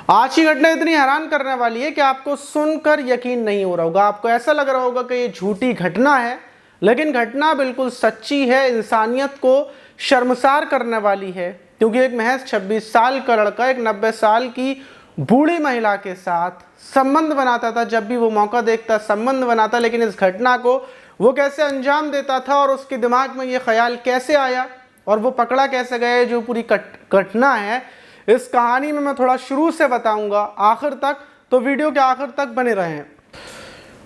आज की घटना इतनी हैरान करने वाली है कि आपको सुनकर यकीन नहीं हो रहा होगा। आपको ऐसा लग रहा होगा कि ये झूठी घटना है, लेकिन घटना बिल्कुल सच्ची है, इंसानियत को शर्मसार करने वाली है। क्योंकि एक महज 26 साल का लड़का एक 90 साल की बूढ़ी महिला के साथ संबंध बनाता था। जब भी वो मौका देखता संबंध बनाता, लेकिन इस घटना को वो कैसे अंजाम देता था और उसके दिमाग में ये ख्याल कैसे आया और वो पकड़ा कैसे गया, जो पूरी घटना है इस कहानी में मैं थोड़ा शुरू से बताऊंगा आखिर तक, तो वीडियो के आखिर तक बने रहें।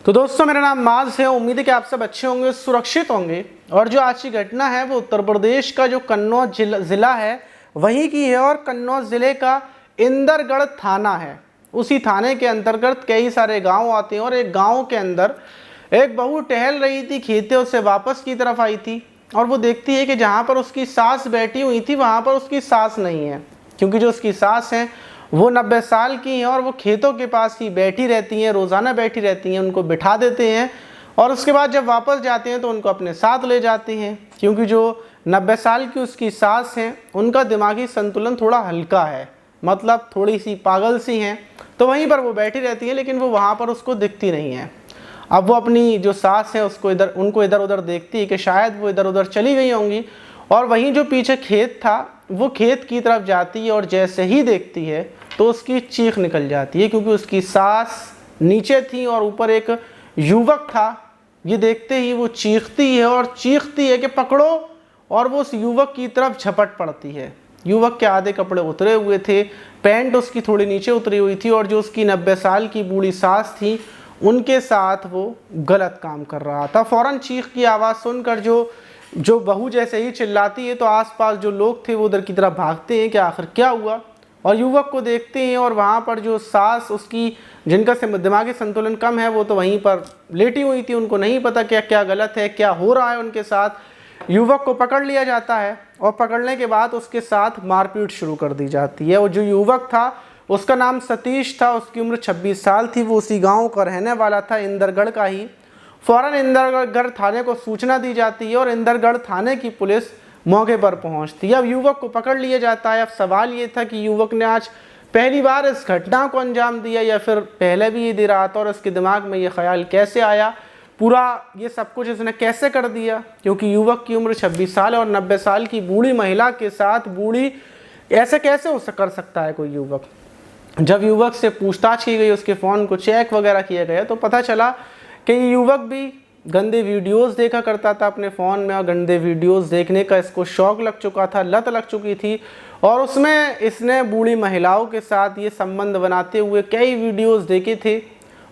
तो दोस्तों, मेरा नाम माज है। उम्मीद है कि आप सब अच्छे होंगे, सुरक्षित होंगे। और जो आज की घटना है वो उत्तर प्रदेश का जो कन्नौज ज़िला है वहीं की है, और कन्नौज ज़िले का इंदरगढ़ थाना है। उसी थाने के अंतर्गत कई सारे गांव आते हैं, और एक गांव के अंदर एक बहू टहल रही थी, खेतों से वापस की तरफ आई थी, और वो देखती है कि जहाँ पर उसकी सास बैठी हुई थी वहाँ पर उसकी सास नहीं है। क्योंकि जो उसकी सास हैं वो 90 साल की हैं और वो खेतों के पास ही बैठी रहती हैं, रोज़ाना बैठी रहती हैं। उनको बिठा देते हैं और उसके बाद जब वापस जाते हैं तो उनको अपने साथ ले जाते हैं। क्योंकि जो 90 साल की उसकी सास हैं उनका दिमागी संतुलन थोड़ा हल्का है, मतलब थोड़ी सी पागल सी हैं, तो वहीं पर वो बैठी रहती हैं, लेकिन वो वहाँ पर उसको दिखती नहीं है। अब वो अपनी जो सास है उनको इधर उधर देखती है कि शायद वो इधर उधर चली गई होंगी, और वहीं जो पीछे खेत था वो खेत की तरफ जाती है, और जैसे ही देखती है तो उसकी चीख निकल जाती है। क्योंकि उसकी सास नीचे थी और ऊपर एक युवक था। ये देखते ही वो चीखती है और चीखती है कि पकड़ो, और वो उस युवक की तरफ झपट पड़ती है। युवक के आधे कपड़े उतरे हुए थे, पैंट उसकी थोड़ी नीचे उतरी हुई थी, और जो उसकी 90 साल की बूढ़ी सास थी उनके साथ वो गलत काम कर रहा था। फ़ौरन चीख की आवाज़ सुनकर जो बहू जैसे ही चिल्लाती है तो आसपास जो लोग थे वो उधर की तरफ भागते हैं कि आखिर क्या हुआ, और युवक को देखते हैं। और वहाँ पर जो सास उसकी, जिनका दिमागी संतुलन कम है, वो तो वहीं पर लेटी हुई थी। उनको नहीं पता क्या क्या गलत है, क्या हो रहा है उनके साथ। युवक को पकड़ लिया जाता है, और पकड़ने के बाद उसके साथ मारपीट शुरू कर दी जाती है। और जो युवक था उसका नाम सतीश था, उसकी उम्र 26 साल थी, वो उसी गाँव का रहने वाला था, इंदरगढ़ का ही। फ़ौरन इंदरगढ़ थाने को सूचना दी जाती है और इंदरगढ़ थाने की पुलिस मौके पर पहुंचती है। अब युवक को पकड़ लिया जाता है। अब सवाल ये था कि युवक ने आज पहली बार इस घटना को अंजाम दिया या फिर पहले भी ये दे रहा था, और इसके दिमाग में ये ख्याल कैसे आया, पूरा ये सब कुछ इसने कैसे कर दिया। क्योंकि युवक की उम्र 26 साल है और 90 साल की बूढ़ी महिला के साथ बूढ़ी ऐसे कैसे कर सकता है कोई युवक। जब युवक से पूछताछ की गई, उसके फ़ोन को चेक वगैरह किया गया, तो पता चला कि ये युवक भी गंदे वीडियोस देखा करता था अपने फ़ोन में, और गंदे वीडियोस देखने का इसको शौक़ लग चुका था, लत लग चुकी थी, और उसमें इसने बूढ़ी महिलाओं के साथ ये संबंध बनाते हुए कई वीडियोस देखे थे।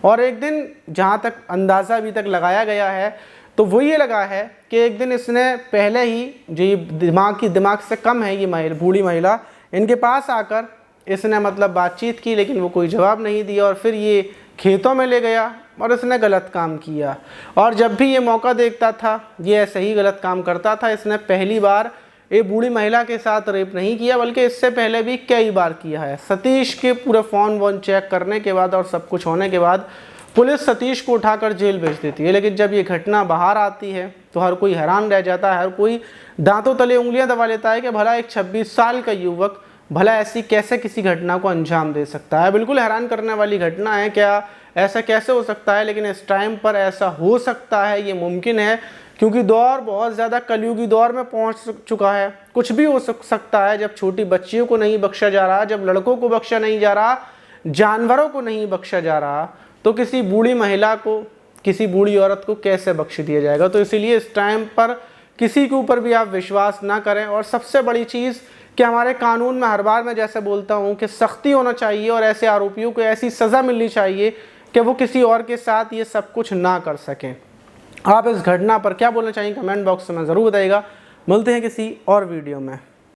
और एक दिन, जहाँ तक अंदाज़ा अभी तक लगाया गया है, तो वो ये लगा है कि एक दिन इसने पहले ही, जो ये दिमाग से कम है ये बूढ़ी महिला, इनके पास आकर इसने मतलब बातचीत की, लेकिन वो कोई जवाब नहीं दिया, और फिर ये खेतों में ले गया और इसने गलत काम किया। और जब भी ये मौका देखता था ये ऐसे ही गलत काम करता था। इसने पहली बार ये बूढ़ी महिला के साथ रेप नहीं किया, बल्कि इससे पहले भी कई बार किया है। सतीश के पूरे फ़ोन वोन चेक करने के बाद और सब कुछ होने के बाद पुलिस सतीश को उठाकर जेल भेज देती है। लेकिन जब ये घटना बाहर आती है तो हर कोई हैरान रह जाता है, हर कोई दांतों तले उंगलियां दबा लेता है कि भला एक 26 साल का युवक भला ऐसी कैसे किसी घटना को अंजाम दे सकता है। बिल्कुल हैरान करने वाली घटना है, क्या ऐसा कैसे हो सकता है। लेकिन इस टाइम पर ऐसा हो सकता है, ये मुमकिन है, क्योंकि दौर बहुत ज़्यादा कलयुगी दौर में पहुंच चुका है। कुछ भी हो सकता है। जब छोटी बच्चियों को नहीं बख्शा जा रहा, जब लड़कों को बख्शा नहीं जा रहा, जानवरों को नहीं बख्शा जा रहा, तो किसी बूढ़ी महिला को, किसी बूढ़ी औरत को कैसे बख्श दिया जाएगा। तो इसीलिए इस टाइम पर किसी के ऊपर भी आप विश्वास ना करें। और सबसे बड़ी चीज़ कि हमारे कानून में हर बार मैं जैसे बोलता हूँ कि सख्ती होना चाहिए, और ऐसे आरोपियों को ऐसी सज़ा मिलनी चाहिए कि वो किसी और के साथ ये सब कुछ ना कर सकें। आप इस घटना पर क्या बोलना चाहिए कमेंट बॉक्स में ज़रूर बताइएगा। मिलते हैं किसी और वीडियो में।